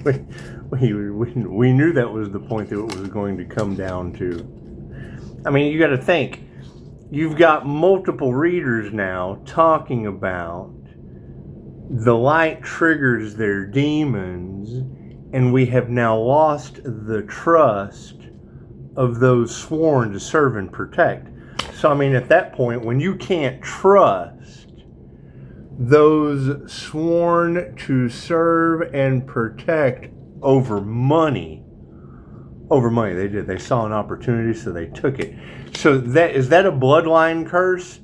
we knew that was the point that it was going to come down to. I mean, you got to think. You've got multiple readers now talking about the light triggers their demons, and we have now lost the trust of those sworn to serve and protect. So, I mean, at that point, when you can't trust those sworn to serve and protect over money, they saw an opportunity, so they took it. So is that a bloodline curse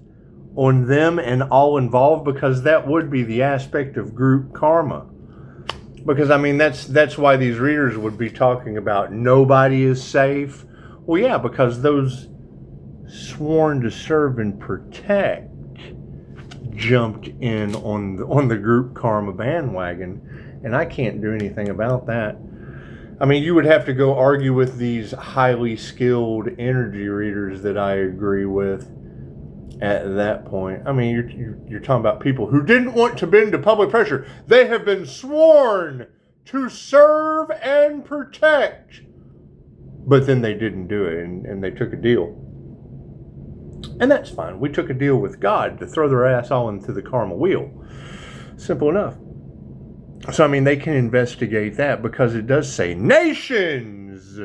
on them and all involved? Because that would be the aspect of group karma. Because, I mean, that's why these readers would be talking about nobody is safe. Well, yeah, because those sworn to serve and protect jumped in on the group karma bandwagon, and I can't do anything about that. I mean, you would have to go argue with these highly skilled energy readers that I agree with at that point. I mean, you're talking about people who didn't want to bend to public pressure. They have been sworn to serve and protect. But then they didn't do it, and they took a deal. And that's fine. We took a deal with God to throw their ass all into the karma wheel. Simple enough. So, I mean, they can investigate that, because it does say nations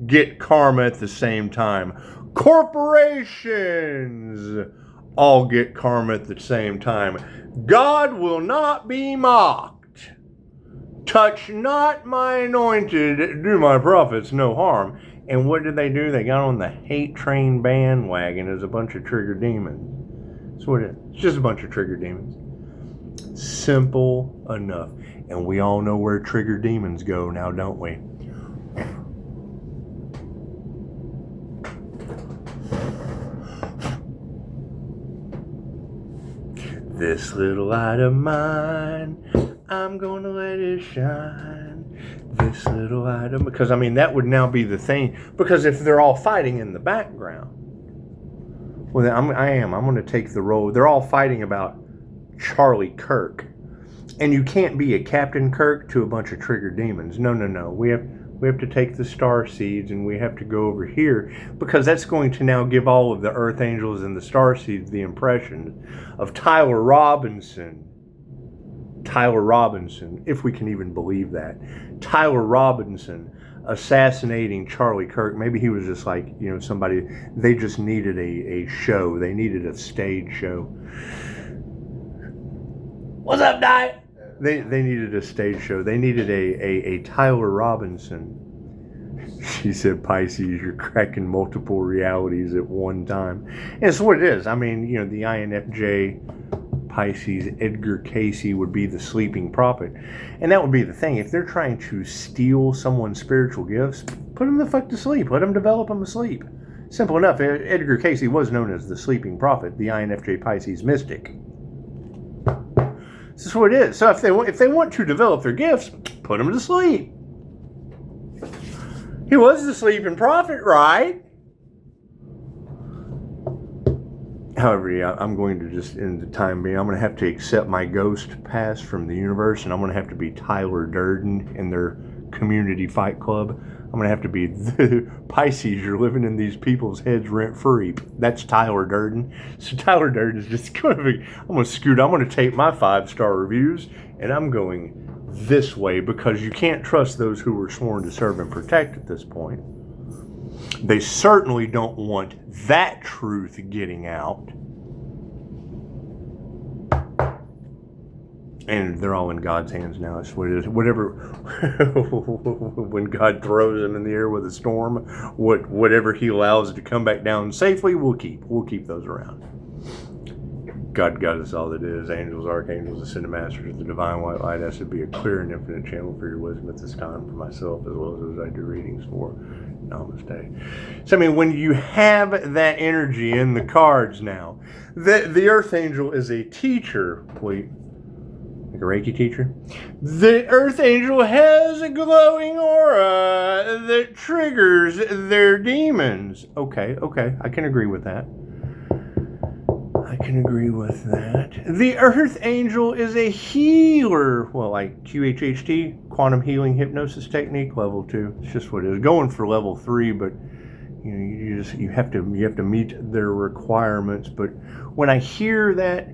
get karma at the same time. Corporations all get karma at the same time. God will not be mocked. Touch not my anointed, do my prophets no harm. And what did they do? They got on the hate train bandwagon as a bunch of trigger demons. That's what it is. It's just a bunch of trigger demons. Simple enough. And we all know where trigger demons go now, don't we? This little light of mine, I'm gonna let it shine. This little light of... Because, I mean, that would now be the thing. Because if they're all fighting in the background, well, then I'm going to take the role. They're all fighting about Charlie Kirk. And you can't be a Captain Kirk to a bunch of trigger demons. No. We have to take the star seeds, and we have to go over here, because that's going to now give all of the Earth Angels and the star seeds the impression of Tyler Robinson, if we can even believe that. Tyler Robinson assassinating Charlie Kirk. Maybe he was just like, somebody, they just needed a show. They needed a stage show. What's up, Diet? They needed a stage show. They needed a Tyler Robinson. She said, Pisces, you're cracking multiple realities at one time. And it's what it is. I mean, the INFJ Pisces, Edgar Casey would be the sleeping prophet. And that would be the thing. If they're trying to steal someone's spiritual gifts, put them the fuck to sleep. Let them develop them asleep. Simple enough. Edgar Casey was known as the sleeping prophet, the INFJ Pisces mystic. This is what it is. So if they want to develop their gifts, put them to sleep. He was the sleeping prophet, right? However, yeah, I'm going to just, in the time being, I'm going to have to accept my ghost pass from the universe, and I'm going to have to be Tyler Durden in their community fight club. I'm going to have to be the Pisces. You're living in these people's heads rent-free. That's Tyler Durden. So Tyler Durden is just going to be, I'm going to take my 5-star reviews, and I'm going this way, because you can't trust those who were sworn to serve and protect at this point. They certainly don't want that truth getting out. And they're all in God's hands now. That's what it is. Whatever, when God throws them in the air with a storm, whatever He allows to come back down safely, we'll keep those around. God got us all that is. Angels, archangels, ascended masters of the divine white light. That should be a clear and infinite channel for your wisdom at this time, for myself as well as those I do readings for. Namaste. So, I mean, when you have that energy in the cards now, the Earth Angel is a teacher. Wait. Like a Reiki teacher? The Earth Angel has a glowing aura that triggers their demons. Okay, I can agree with that. I can agree with that. The Earth Angel is a healer. Well, like QHHT, Quantum Healing Hypnosis Technique, level 2. It's just what it is. Going for level 3, but you have to meet their requirements. But when I hear that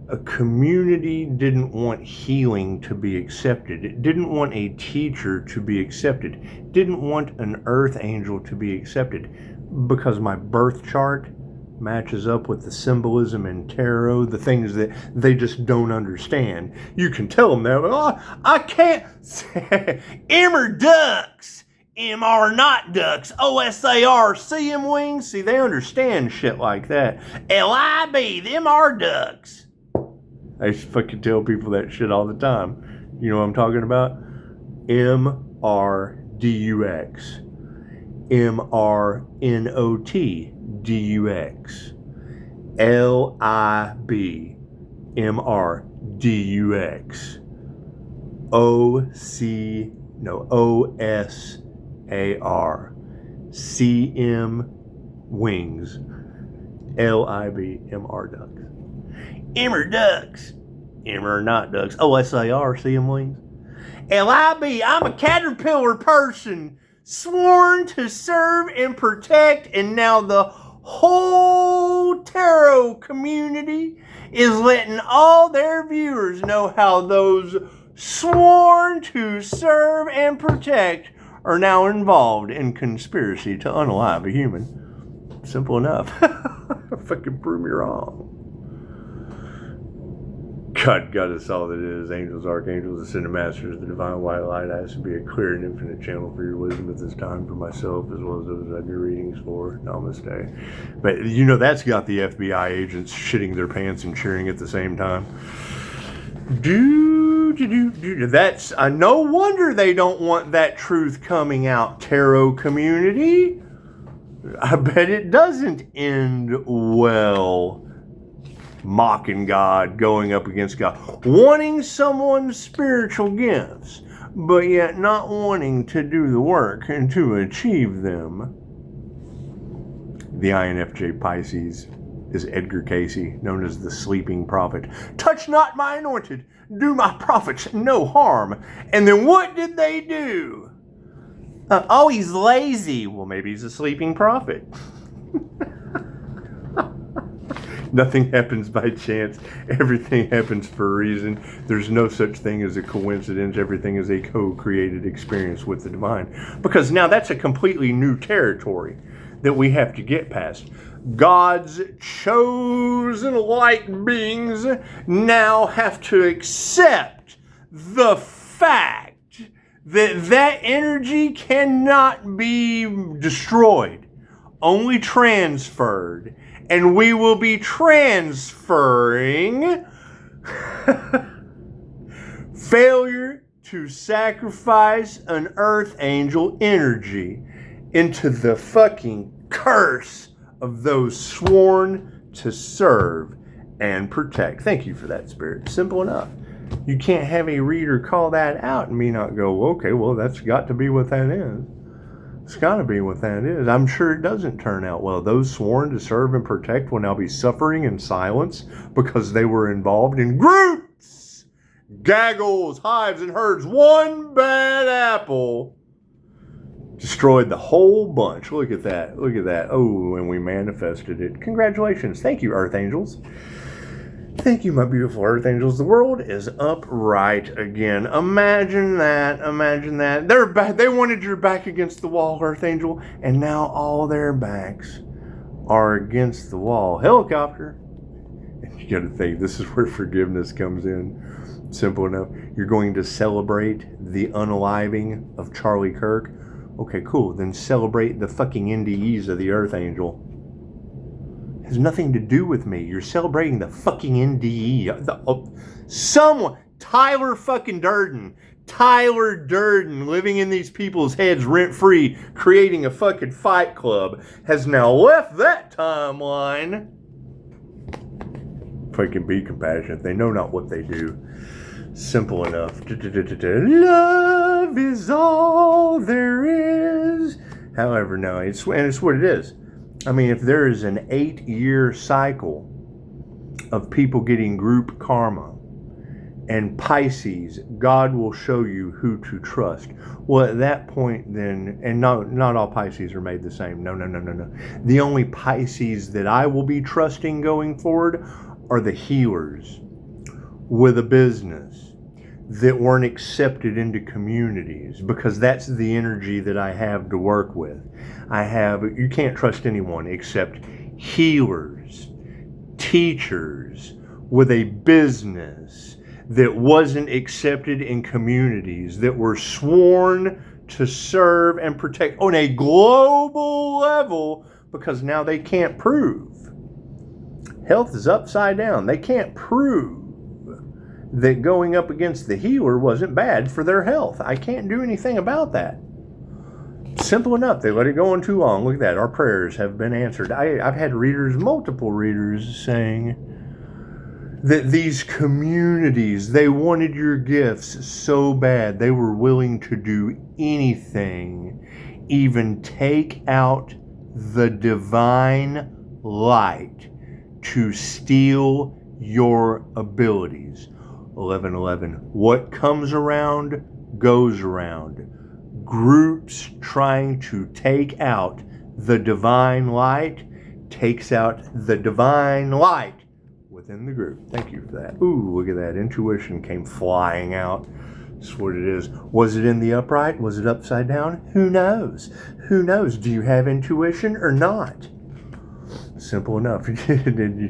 a community didn't want healing to be accepted, it didn't want a teacher to be accepted, it didn't want an Earth Angel to be accepted, because my birth chart matches up with the symbolism in tarot, the things that they just don't understand. You can tell them that, oh, I can't. Emmer ducks, MR not ducks, OSAR, CM wings. See, they understand shit like that. LIB, them are ducks. I fucking tell people that shit all the time. You know what I'm talking about? MRDUX. MRNOT. DUX, LIB, MR, DUX, OSAR, CM wings, LIB, MR ducks. Emmer ducks, Emmer not ducks, OSAR, CM wings. LIB, I'm a caterpillar person, sworn to serve and protect, and now the whole tarot community is letting all their viewers know how those sworn to serve and protect are now involved in conspiracy to unalive a human. Simple enough. Fucking prove me wrong. God got us all that is. Angels, archangels, ascended masters, the divine white light. I ask to be a clear and infinite channel for your wisdom at this time, for myself as well as those I do readings for. Namaste. But you know that's got the FBI agents shitting their pants and cheering at the same time. That's no wonder they don't want that truth coming out, tarot community. I bet it doesn't end well. Mocking God, going up against God, wanting someone's spiritual gifts, but yet not wanting to do the work and to achieve them. The INFJ Pisces is Edgar Casey, known as the Sleeping Prophet. Touch not my anointed, do my prophets no harm. And then what did they do? Oh, he's lazy. Well, maybe he's a sleeping prophet. Nothing happens by chance. Everything happens for a reason. There's no such thing as a coincidence. Everything is a co-created experience with the divine. Because now that's a completely new territory that we have to get past. God's chosen light beings now have to accept the fact that that energy cannot be destroyed, only transferred. And we will be transferring failure to sacrifice an Earth Angel energy into the fucking curse of those sworn to serve and protect. Thank you for that, Spirit. Simple enough. You can't have a reader call that out and me not go, okay, well, that's got to be what that is. It's got to be what that is. I'm sure it doesn't turn out well. Those sworn to serve and protect will now be suffering in silence because they were involved in groups, gaggles, hives, and herds. One bad apple destroyed the whole bunch. Look at that. Look at that. Oh, and we manifested it. Congratulations. Thank you, Earth Angels. Thank you, my beautiful Earth Angels. The world is upright again. Imagine that. Imagine that. They're back. They wanted your back against the wall, Earth Angel, and now all their backs are against the wall. Helicopter. And you got to think, this is where forgiveness comes in. Simple enough. You're going to celebrate the unaliving of Charlie Kirk. Okay, cool. Then celebrate the fucking NDEs of the Earth Angel. Has nothing to do with me. You're celebrating the fucking NDE. Someone, Tyler fucking Durden, living in these people's heads rent-free, creating a fucking fight club, has now left that timeline. Fucking be compassionate. They know not what they do. Simple enough. Love is all there is. However, no, it's what it is. I mean, if there is an 8-year cycle of people getting group karma. And Pisces, God will show you who to trust. Well, at that point then, and not all Pisces are made the same. No. The only Pisces that I will be trusting going forward are the healers with a business that weren't accepted into communities, because that's the energy that I have to work with. You can't trust anyone except healers, teachers with a business that wasn't accepted in communities, that were sworn to serve and protect on a global level, because now they can't prove. Health is upside down. They can't prove that going up against the healer wasn't bad for their health. I can't do anything about that. Simple enough. They let it go on too long. Look at that. Our prayers have been answered. I've had multiple readers saying that these communities, they wanted your gifts so bad, they were willing to do anything, even take out the divine light to steal your abilities. 11:11. What comes around goes around. Groups trying to take out the divine light takes out the divine light within the group. Thank you for that. Ooh, look at that. Intuition came flying out. That's what it is. Was it in the upright? Was it upside down? Who knows? Who knows? Do you have intuition or not? Simple enough.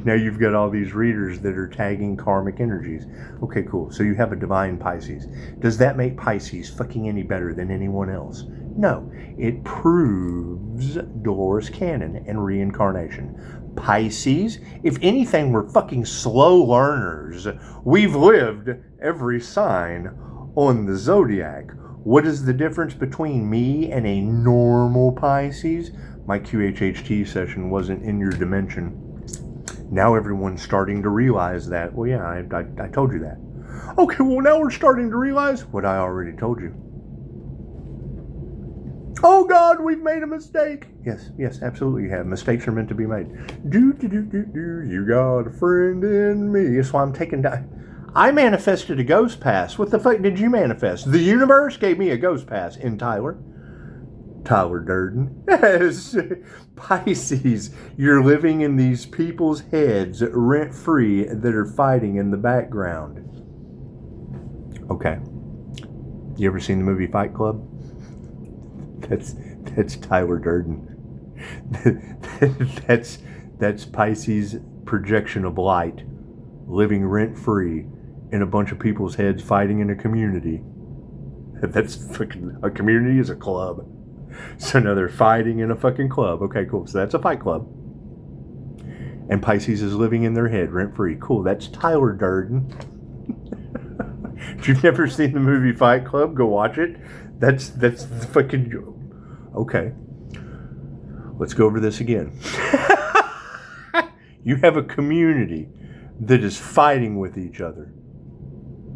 Now you've got all these readers that are tagging karmic energies. Okay, cool. So you have a divine Pisces. Does that make Pisces fucking any better than anyone else? No. It proves Dolores Cannon and reincarnation. Pisces, if anything, we're fucking slow learners. We've lived every sign on the zodiac. What is the difference between me and a normal Pisces? My QHHT session wasn't in your dimension. Now everyone's starting to realize that. Well, yeah, I told you that. Okay, well, now we're starting to realize what I already told you. Oh, God, we've made a mistake. Yes, absolutely you have. Mistakes are meant to be made. You got a friend in me. That's why I'm taking time. I manifested a ghost pass. What the fuck did you manifest? The universe gave me a ghost pass in Tyler Durden. Yes. Pisces, you're living in these people's heads rent-free that are fighting in the background. Okay. You ever seen the movie Fight Club? That's Tyler Durden. That's Pisces' projection of light, living rent-free in a bunch of people's heads fighting in a community. That's fucking, a community is a club. So now they're fighting in a fucking club. Okay, cool. So that's a fight club. And Pisces is living in their head rent-free. Cool. That's Tyler Durden. If you've never seen the movie Fight Club, go watch it. That's the fucking... Okay. Let's go over this again. You have a community that is fighting with each other.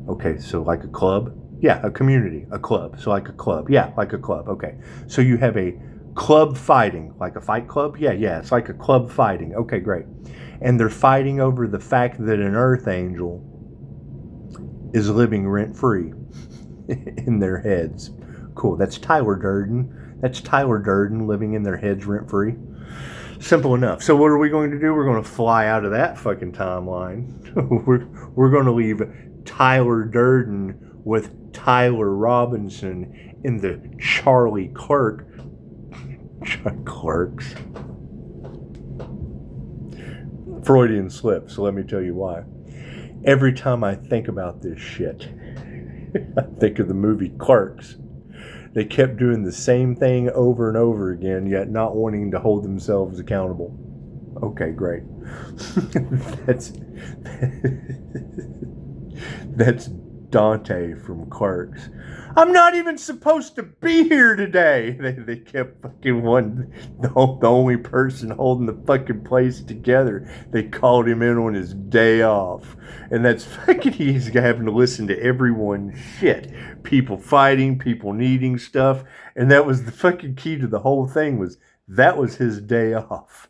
Okay, so like a club? Yeah, a community, a club. So like a club. Yeah, like a club. Okay. So you have a club fighting, like a fight club? Yeah, it's like a club fighting. Okay, great. And they're fighting over the fact that an earth angel is living rent-free in their heads. Cool. That's Tyler Durden. That's Tyler Durden living in their heads rent-free. Simple enough. So what are we going to do? We're going to fly out of that fucking timeline. We're going to leave Tyler Durden with Tyler Robinson in the Charlie Clerks. Freudian slip, so let me tell you why. Every time I think about this shit, I think of the movie Clerks. They kept doing the same thing over and over again, yet not wanting to hold themselves accountable. Okay, great. That's Dante from Clerks. I'm not even supposed to be here today. They kept fucking the only person holding the fucking place together. They called him in on his day off. And that's fucking, he's having to listen to everyone's shit. People fighting, people needing stuff. And that was the fucking key to the whole thing, was that was his day off.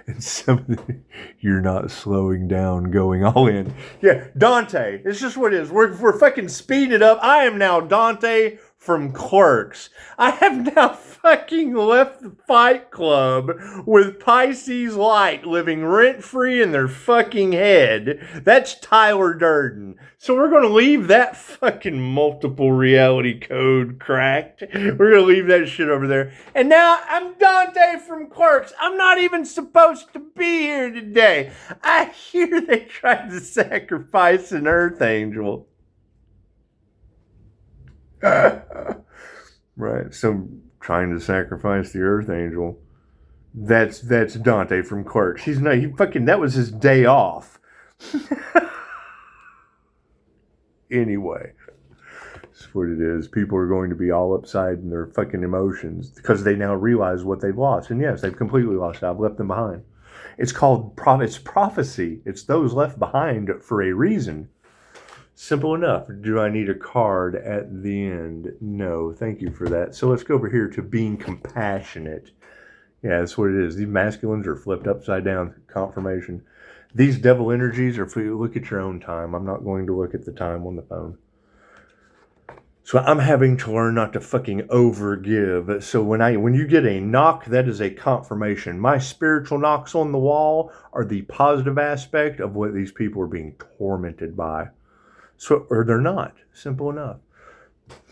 And you're not slowing down, going all in. Yeah, Dante. It's just what it is. We're fucking speeding it up. I am now Dante from Clerks. I have now fucking left the Fight Club with Pisces light living rent-free in their fucking head. That's Tyler Durden. So we're going to leave that fucking multiple reality code cracked. We're going to leave that shit over there. And now I'm Dante from Clerks. I'm not even supposed to be here today. I hear they tried to sacrifice an Earth Angel. Right, so trying to sacrifice the Earth Angel. That's Dante from Clerks. That was his day off. Anyway, that's what it is. People are going to be all upside in their fucking emotions because they now realize what they've lost. And yes, they've completely lost it. I've left them behind. It's called it's prophecy. It's those left behind for a reason. Simple enough. Do I need a card at the end? No, thank you for that. So let's go over here to being compassionate. Yeah, that's what it is. These masculines are flipped upside down. Confirmation. These devil energies are for you. Look at your own time. I'm not going to look at the time on the phone. So I'm having to learn not to fucking overgive. So when you get a knock, that is a confirmation. My spiritual knocks on the wall are the positive aspect of what these people are being tormented by. So, or they're not. Simple enough.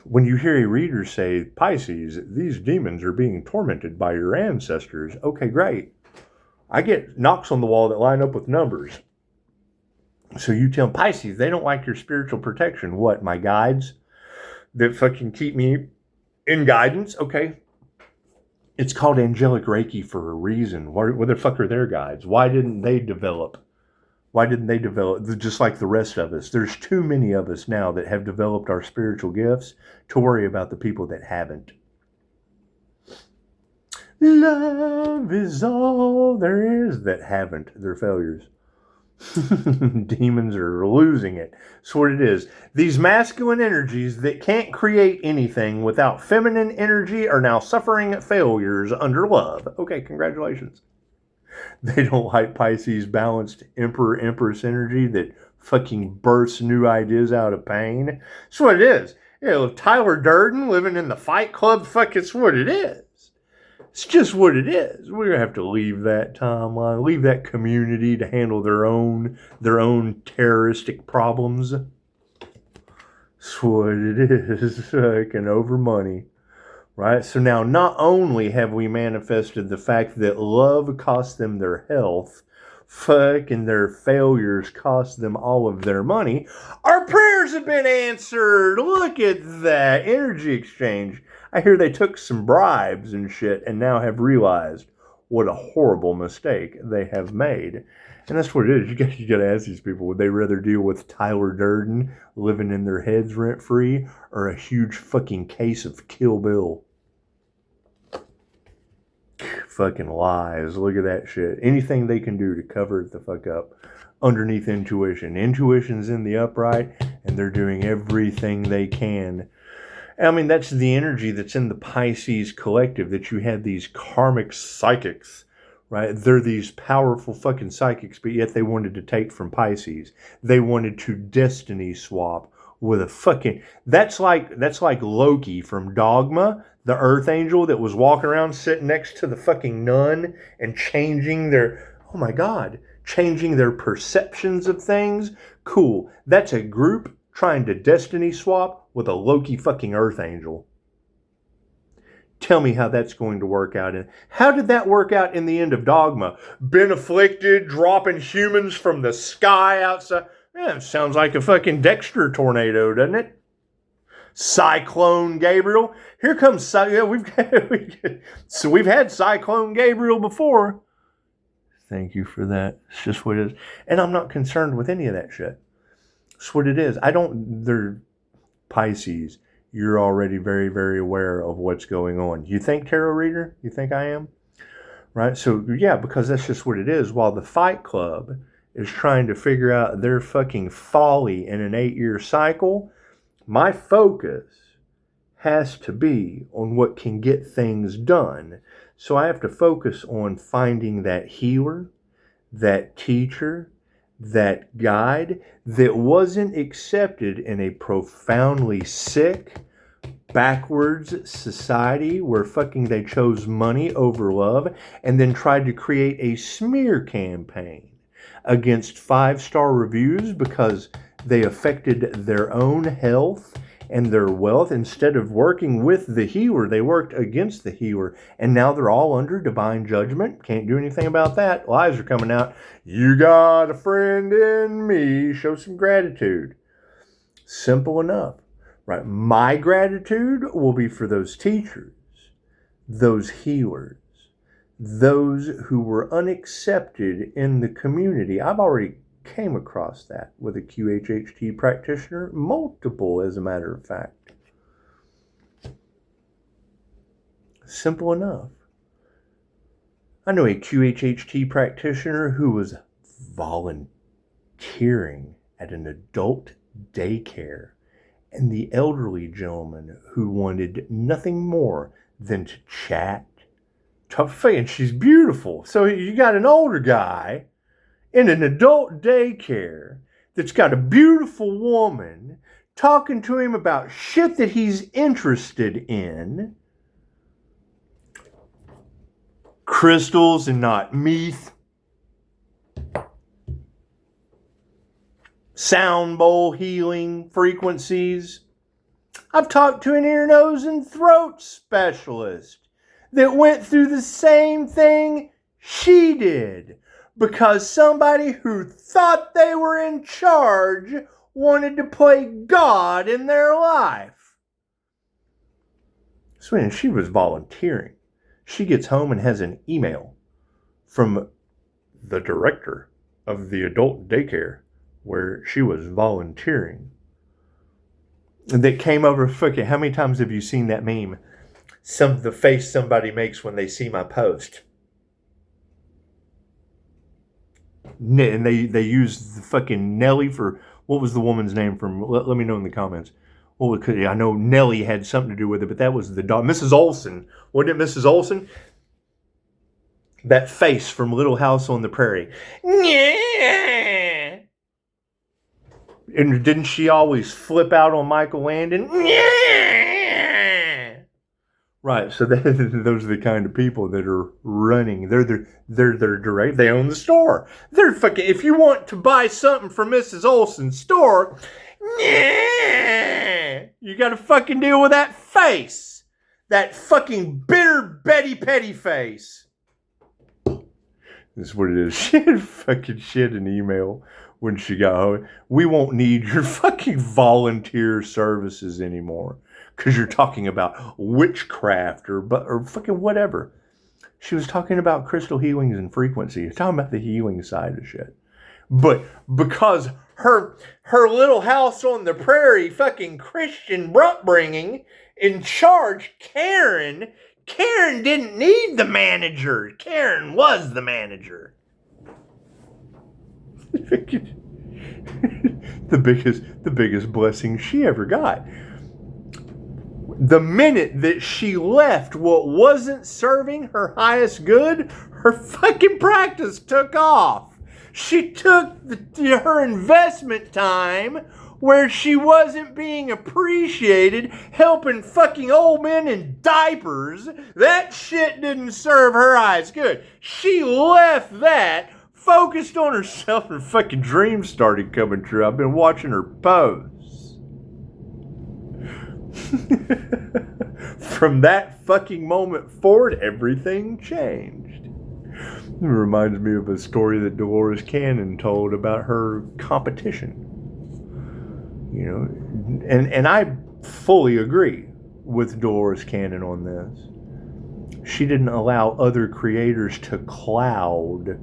When you hear a reader say, Pisces, these demons are being tormented by your ancestors. Okay, great. I get knocks on the wall that line up with numbers. So you tell Pisces, they don't like your spiritual protection. What, my guides that fucking keep me in guidance? Okay. It's called angelic Reiki for a reason. What the fuck are their guides? Why didn't they develop? Why didn't they develop, just like the rest of us? There's too many of us now that have developed our spiritual gifts to worry about the people that haven't. Love is all there is that haven't. They're failures. Demons are losing it. That's what it is. These masculine energies that can't create anything without feminine energy are now suffering failures under love. Okay, congratulations. They don't like Pisces balanced Emperor Empress energy that fucking bursts new ideas out of pain. That's what it is. Tyler Durden living in the Fight Club, it's what it is. It's just what it is. We're going to have to leave that timeline, leave that community to handle their own terroristic problems. That's what it is. Fucking over money. Right? So now not only have we manifested the fact that love cost them their health, fucking their failures cost them all of their money, our prayers have been answered. Look at that energy exchange. I hear they took some bribes and shit and now have realized what a horrible mistake they have made. And that's what it is. You got to ask these people, would they rather deal with Tyler Durden living in their heads rent-free or a huge fucking case of Kill Bill? Fucking lies. Look at that shit. Anything they can do to cover it the fuck up underneath intuition. Intuition's in the upright and they're doing everything they can. I mean, that's the energy that's in the Pisces collective, that you had these karmic psychics, right? They're these powerful fucking psychics, but yet they wanted to take from Pisces. They wanted to destiny swap with a fucking... That's like Loki from Dogma, the Earth Angel that was walking around sitting next to the fucking nun and changing their... Oh my God. Changing their perceptions of things. Cool. That's a group trying to destiny swap with a Loki fucking Earth Angel. Tell me how that's going to work out. And how did that work out in the end of Dogma? Been afflicted, dropping humans from the sky outside. Yeah, it sounds like a fucking Dexter tornado, doesn't it? Cyclone Gabriel. Here comes so we've had Cyclone Gabriel before. Thank you for that. It's just what it is. And I'm not concerned with any of that shit. It's what it is. They're Pisces. You're already very, very aware of what's going on. You think tarot reader? You think I am? Right? So, yeah, because that's just what it is. While the Fight Club is trying to figure out their fucking folly in an 8-year cycle, my focus has to be on what can get things done. So I have to focus on finding that healer, that teacher, that guide that wasn't accepted in a profoundly sick, backwards society where they chose money over love and then tried to create a smear campaign against 5-star reviews because they affected their own health and their wealth. Instead of working with the healer, they worked against the healer, and now they're all under divine judgment. Can't do anything about that. Lies are coming out. You got a friend in me. Show some gratitude. Simple enough, right? My gratitude will be for those teachers, those healers, those who were unaccepted in the community. I've already came across that with a QHHT practitioner, multiple as a matter of fact. Simple enough. I know a QHHT practitioner who was volunteering at an adult daycare, and the elderly gentleman who wanted nothing more than to chat, talk, and she's beautiful. So you got an older guy in an adult daycare that's got a beautiful woman talking to him about shit that he's interested in. Crystals and not meth. Sound bowl healing frequencies. I've talked to an ear, nose, and throat specialist that went through the same thing she did, because somebody who thought they were in charge wanted to play God in their life. So when she was volunteering, she gets home and has an email from the director of the adult daycare where she was volunteering that came over. How many times have you seen that meme? The face somebody makes when they see my post. And they use the fucking Nelly for, what was the woman's name from? Let me know in the comments. Well, I know Nelly had something to do with it, but that was the dog. Mrs. Olsen. Wasn't it Mrs. Olsen? That face from Little House on the Prairie. Yeah. And didn't she always flip out on Michael Landon? Yeah. Right, so those are the kind of people that are running. They're direct. They own the store. They're fucking. If you want to buy something from Mrs. Olsen's store, you got to fucking deal with that face, that fucking bitter Betty Petty face. This is what it is. She had fucking shit an email when she got home. We won't need your fucking volunteer services anymore, because you're talking about witchcraft or fucking whatever. She was talking about crystal healings and frequency. Talking about the healing side of shit. But because her little house on the prairie fucking Christian upbringing in charge, Karen didn't need the manager. Karen was the manager. The biggest blessing she ever got. The minute that she left what wasn't serving her highest good, her fucking practice took off. She took her investment time where she wasn't being appreciated, helping fucking old men in diapers. That shit didn't serve her highest good. She left that, focused on herself, and fucking dreams started coming true. I've been watching her pose. From that fucking moment forward, everything changed. It reminds me of a story that Dolores Cannon told about her competition. You know, and I fully agree with Dolores Cannon on this. She didn't allow other creators to cloud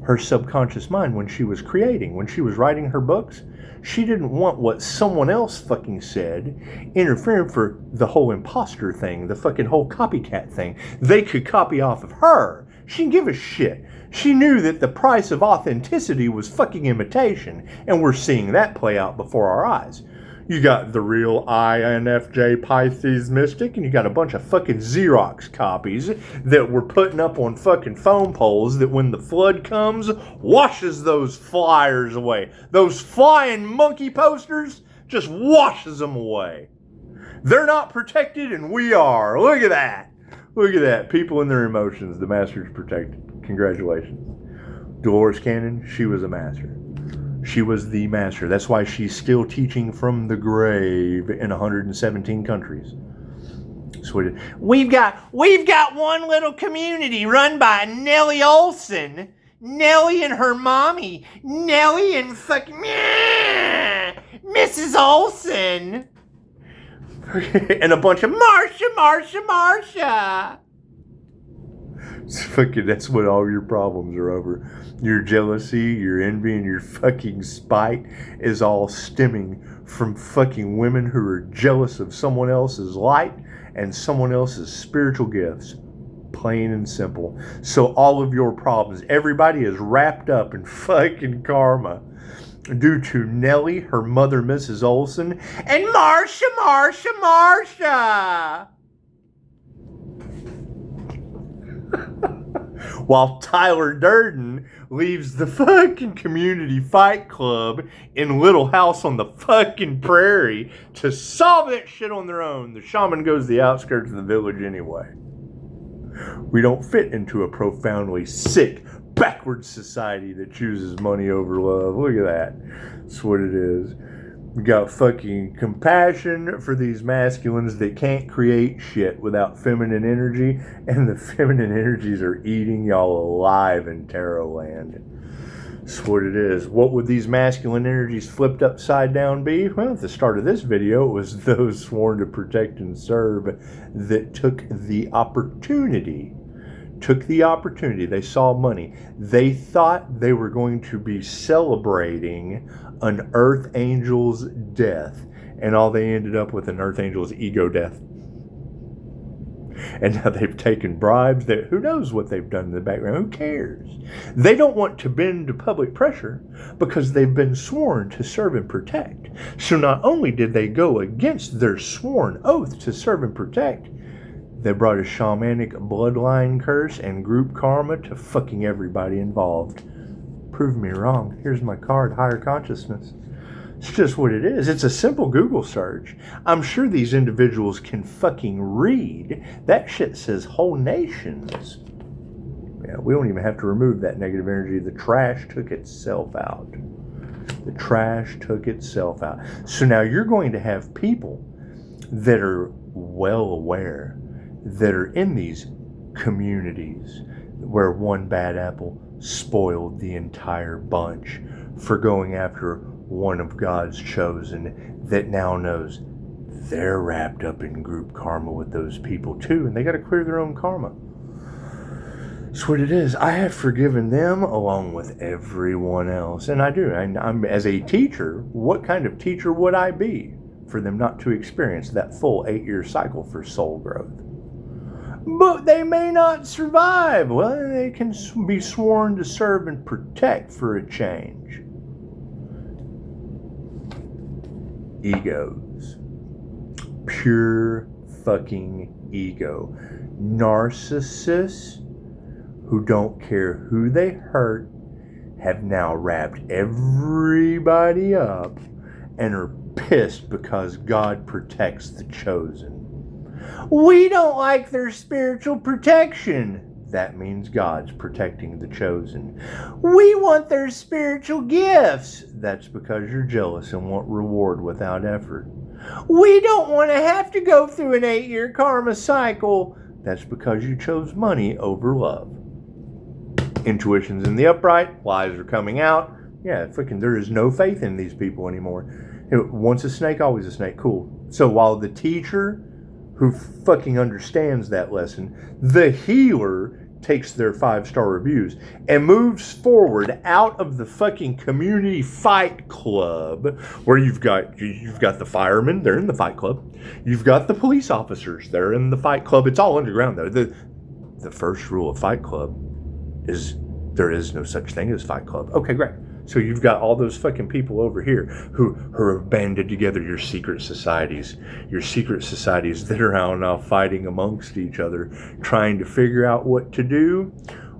her subconscious mind when she was creating, when she was writing her books. She didn't want what someone else fucking said interfering for the whole imposter thing, the fucking whole copycat thing. They could copy off of her. She didn't give a shit. She knew that the price of authenticity was fucking imitation, and we're seeing that play out before our eyes. You got the real INFJ Pisces Mystic, and you got a bunch of fucking Xerox copies that we're putting up on fucking phone poles that when the flood comes, washes those flyers away. Those flying monkey posters just washes them away. They're not protected, and we are. Look at that. Look at that. People and their emotions. The master's protected. Congratulations. Dolores Cannon, she was a master. She was the master. That's why she's still teaching from the grave in 117 countries. So we've got one little community run by Nellie Olson. Nellie and her mommy. Nellie and fucking Mrs. Olson. And a bunch of Marsha. Fucking, that's what all your problems are over. Your jealousy, your envy, and your fucking spite is all stemming from fucking women who are jealous of someone else's light and someone else's spiritual gifts. Plain and simple. So all of your problems, everybody is wrapped up in fucking karma due to Nellie, her mother, Mrs. Olson, and Marsha. While Tyler Durden leaves the fucking community fight club in Little House on the fucking Prairie to solve that shit on their own. The shaman goes to the outskirts of the village anyway. We don't fit into a profoundly sick, backward society that chooses money over love. Look at that. That's what it is. We got fucking compassion for these masculines that can't create shit without feminine energy, and the feminine energies are eating y'all alive in tarot land. That's what it is. What would these masculine energies flipped upside down be? Well, at the start of this video, it was those sworn to protect and serve that took the opportunity. They saw money. They thought they were going to be celebrating an Earth Angel's death, and all they ended up with an Earth Angel's ego death. And now they've taken bribes. Who knows what they've done in the background? Who cares? They don't want to bend to public pressure because they've been sworn to serve and protect. So not only did they go against their sworn oath to serve and protect, they brought a shamanic bloodline curse and group karma to fucking everybody involved. Prove me wrong. Here's my card, higher consciousness. It's just what it is. It's a simple Google search. I'm sure these individuals can fucking read. That shit says whole nations. Yeah, we don't even have to remove that negative energy. The trash took itself out. So now you're going to have people that are well aware, that are in these communities where one bad apple spoiled the entire bunch for going after one of God's chosen, that now knows they're wrapped up in group karma with those people too, and they got to clear their own karma. That's what it is. I have forgiven them along with everyone else, and I do. I'm as a teacher, what kind of teacher would I be for them not to experience that full 8-year cycle for soul growth? But they may not survive. Well, they can be sworn to serve and protect for a change. Egos. Pure fucking ego. Narcissists who don't care who they hurt have now wrapped everybody up and are pissed because God protects the chosen. We don't like their spiritual protection. That means God's protecting the chosen. We want their spiritual gifts. That's because you're jealous and want reward without effort. We don't want to have to go through an 8-year karma cycle. That's because you chose money over love. Intuition's in the upright. Lies are coming out. Yeah, freaking there is no faith in these people anymore. Once a snake, always a snake. Cool. So while the teacher who fucking understands that lesson, the healer takes their 5-star reviews and moves forward out of the fucking community fight club where you've got the firemen, they're in the fight club. You've got the police officers, they're in the fight club. It's all underground though. The first rule of Fight Club is there is no such thing as Fight Club. Okay, great. So you've got all those fucking people over here who are banded together, your secret societies that are out now fighting amongst each other, trying to figure out what to do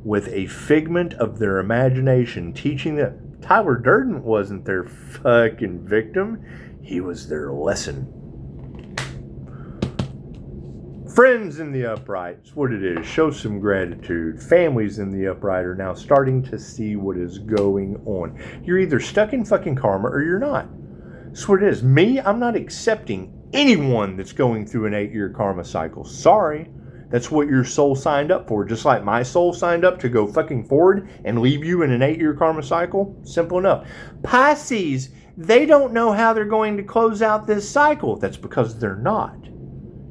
with a figment of their imagination, teaching that Tyler Durden wasn't their fucking victim. He was their lesson. Friends in the upright, it's what it is. Show some gratitude. Families in the upright are now starting to see what is going on. You're either stuck in fucking karma or you're not. That's what it is. Me, I'm not accepting anyone that's going through an 8-year karma cycle. Sorry. That's what your soul signed up for. Just like my soul signed up to go fucking forward and leave you in an 8-year karma cycle. Simple enough. Pisces, they don't know how they're going to close out this cycle. That's because they're not.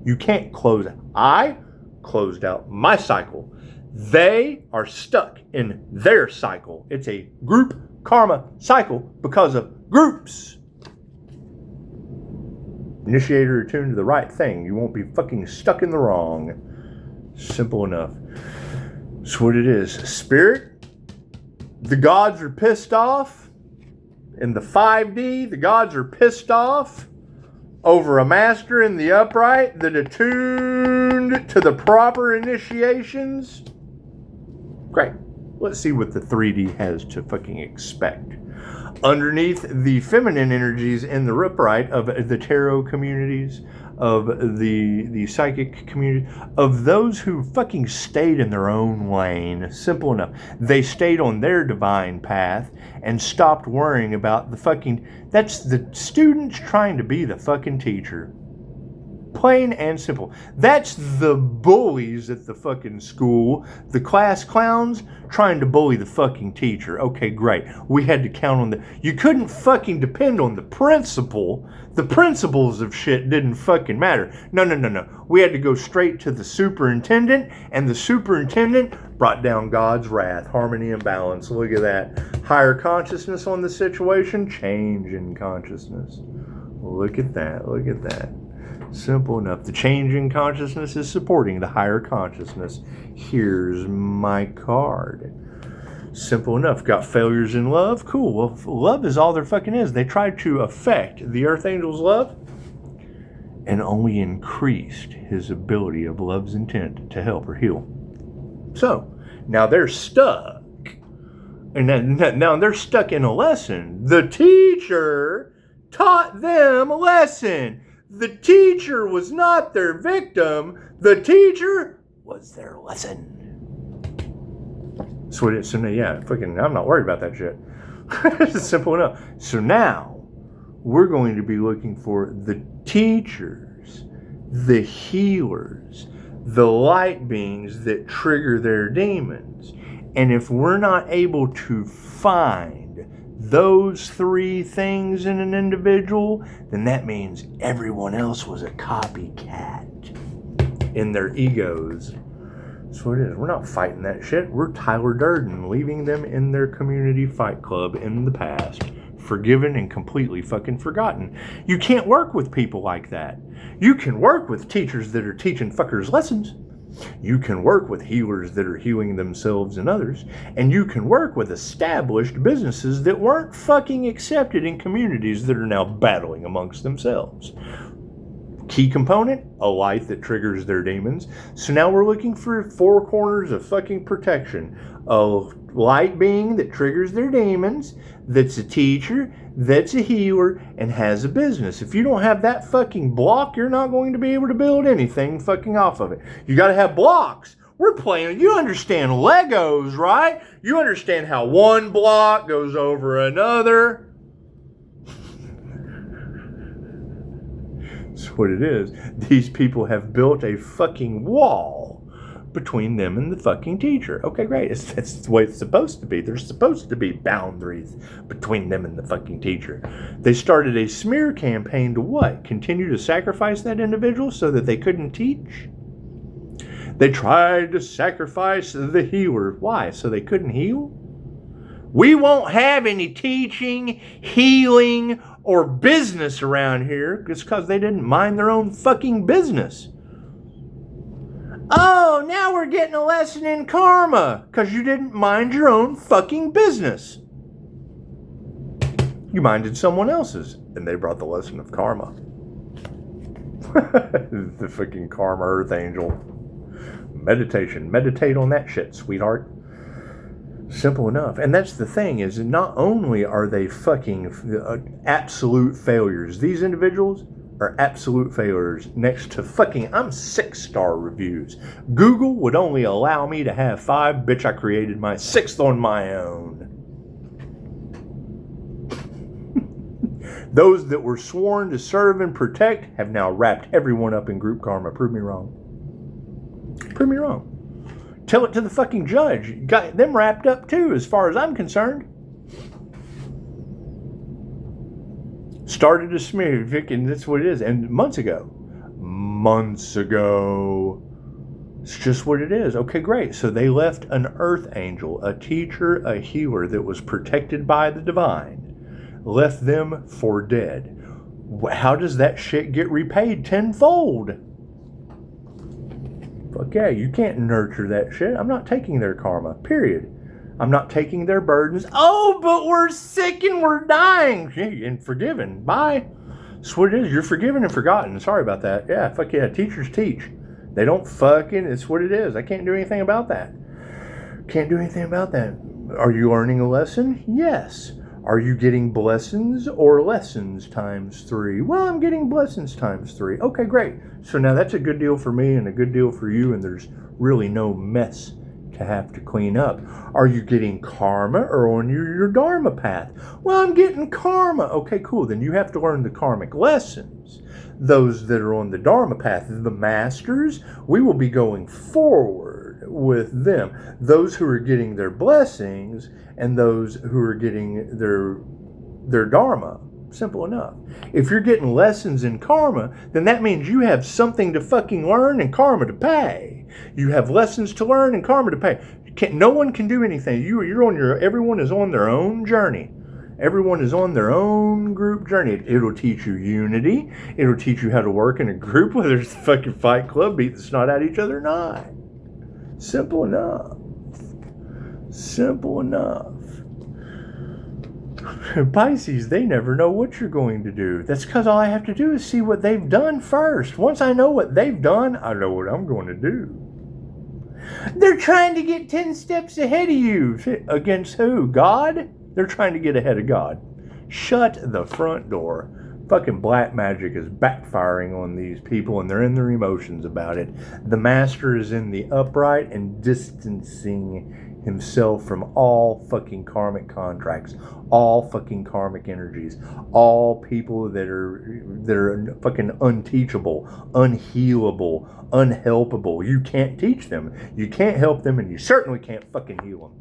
You can't close it. I closed out my cycle. They are stuck in their cycle. It's a group karma cycle because of groups. Initiator attuned to the right thing. You won't be fucking stuck in the wrong. Simple enough. That's what it is. Spirit, the gods are pissed off. In the 5D, the gods are pissed off over a master in the upright that attuned to the proper initiations. Great. Let's see what the 3D has to fucking expect. Underneath the feminine energies in the upright of the tarot communities, of the psychic community, of those who fucking stayed in their own lane. Simple enough. They stayed on their divine path and stopped worrying about the fucking... That's the students trying to be the fucking teacher. Plain and simple. That's the bullies at the fucking school. The class clowns trying to bully the fucking teacher. Okay, great. We had to count on the... You couldn't fucking depend on the principal. The principles of shit didn't fucking matter. No. We had to go straight to the superintendent, and the superintendent brought down God's wrath, harmony and balance. Look at that. Higher consciousness on the situation, change in consciousness. Look at that. Look at that. Simple enough. The change in consciousness is supporting the higher consciousness. Here's my card. Simple enough. Got failures in love? Cool. Well, love is all there fucking is. They tried to affect the Archangel's love and only increased his ability of love's intent to help or heal. So, now they're stuck. And now they're stuck in a lesson. The teacher taught them a lesson. The teacher was not their victim. The teacher was their lesson. So it is. So yeah, fucking, I'm not worried about that shit. It's simple enough. So now we're going to be looking for the teachers, the healers, the light beings that trigger their demons. And if we're not able to find those 3 things in an individual, then that means everyone else was a copycat in their egos. That's what it is. We're not fighting that shit. We're Tyler Durden, leaving them in their community fight club in the past, forgiven and completely fucking forgotten. You can't work with people like that. You can work with teachers that are teaching fuckers lessons. You can work with healers that are healing themselves and others, and you can work with established businesses that weren't fucking accepted in communities that are now battling amongst themselves. Key component, a light that triggers their demons. So now we're looking for 4 corners of fucking protection. A light being that triggers their demons, that's a teacher, that's a healer, and has a business. If you don't have that fucking block, you're not going to be able to build anything fucking off of it. You got to have blocks. We're playing, you understand Legos, right? You understand how one block goes over another. That's what it is. These people have built a fucking wall between them and the fucking teacher. Okay, great. That's the way it's supposed to be. There's supposed to be boundaries between them and the fucking teacher. They started a smear campaign to what? Continue to sacrifice that individual so that they couldn't teach? They tried to sacrifice the healer. Why? So they couldn't heal? We won't have any teaching, healing, or business around here. It's because they didn't mind their own fucking business. Oh, now we're getting a lesson in karma because you didn't mind your own fucking business. You minded someone else's, and they brought the lesson of karma. The fucking karma earth angel. Meditation. Meditate on that shit, sweetheart. Simple enough. And that's the thing, is not only are they fucking absolute failures, these individuals are absolute failures next to fucking, I'm 6-star reviews. Google would only allow me to have 5. Bitch, I created my 6th on my own. Those that were sworn to serve and protect have now wrapped everyone up in group karma. Prove me wrong. Prove me wrong. Tell it to the fucking judge. Got them wrapped up too, as far as I'm concerned. Started to smear, and that's what it is. And months ago. It's just what it is. Okay, great. So they left an earth angel, a teacher, a healer that was protected by the divine. Left them for dead. How does that shit get repaid tenfold? Fuck yeah, you can't nurture that shit. I'm not taking their karma, period. I'm not taking their burdens. Oh, but we're sick and we're dying. And forgiven. Bye. That's what it is. You're forgiven and forgotten. Sorry about that. Yeah, fuck yeah. Teachers teach. They don't fucking, it's what it is. I can't do anything about that. Can't do anything about that. Are you learning a lesson? Yes. Are you getting blessings or lessons times 3? Well, I'm getting blessings times 3. Okay, great. So now that's a good deal for me and a good deal for you, and there's really no mess to have to clean up. Are you getting karma or on your dharma path? Well, I'm getting karma. Okay, cool. Then you have to learn the karmic lessons. Those that are on the dharma path, the masters, we will be going forward with them. Those who are getting their blessings and those who are getting their dharma. Simple enough. If you're getting lessons in karma, then that means you have something to fucking learn and karma to pay. You have lessons to learn and karma to pay. No one can do anything. Everyone is on their own journey. Everyone is on their own group journey. It'll teach you unity. It'll teach you how to work in a group, whether it's the fucking Fight Club, beat the snot out of each other or not. Simple enough. Simple enough. Pisces, they never know what you're going to do. That's because all I have to do is see what they've done first. Once I know what they've done, I know what I'm going to do. They're trying to get 10 steps ahead of you. Against who? God? They're trying to get ahead of God. Shut the front door. Fucking black magic is backfiring on these people, and they're in their emotions about it. The master is in the upright and distancing himself from all fucking karmic contracts, all fucking karmic energies, all people that are fucking unteachable, unhealable, unhelpable. You can't teach them, you can't help them, and you certainly can't fucking heal them.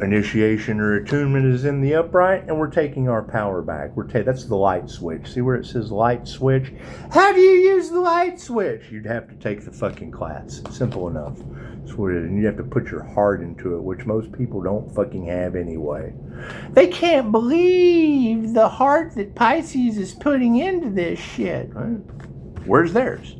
Initiation or attunement is in the upright, and we're taking our power back. That's the light switch. See where it says light switch? How do you use the light switch? You'd have to take the fucking class. Simple enough. That's what it is. And you have to put your heart into it, which most people don't fucking have anyway. They can't believe the heart that Pisces is putting into this shit. Right? Where's theirs?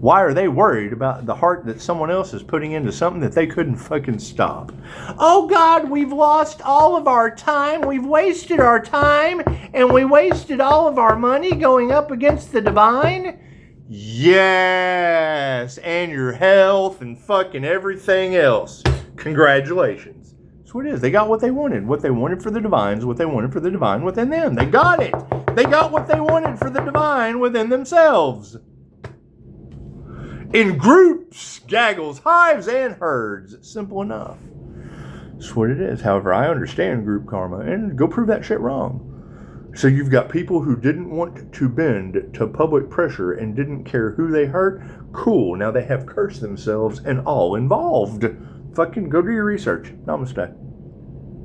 Why are they worried about the heart that someone else is putting into something that they couldn't fucking stop? Oh God, we've lost all of our time. We've wasted our time, and we wasted all of our money going up against the divine. Yes, and your health and fucking everything else. Congratulations. That's what it is. They got what they wanted. What they wanted for the divines, what they wanted for the divine within them. They got it. They got what they wanted for the divine within themselves. In groups, gaggles, hives, and herds. Simple enough. That's what it is. However, I understand group karma, and go prove that shit wrong. So you've got people who didn't want to bend to public pressure and didn't care who they hurt. Cool. Now they have cursed themselves and all involved. Fucking go do your research. Namaste.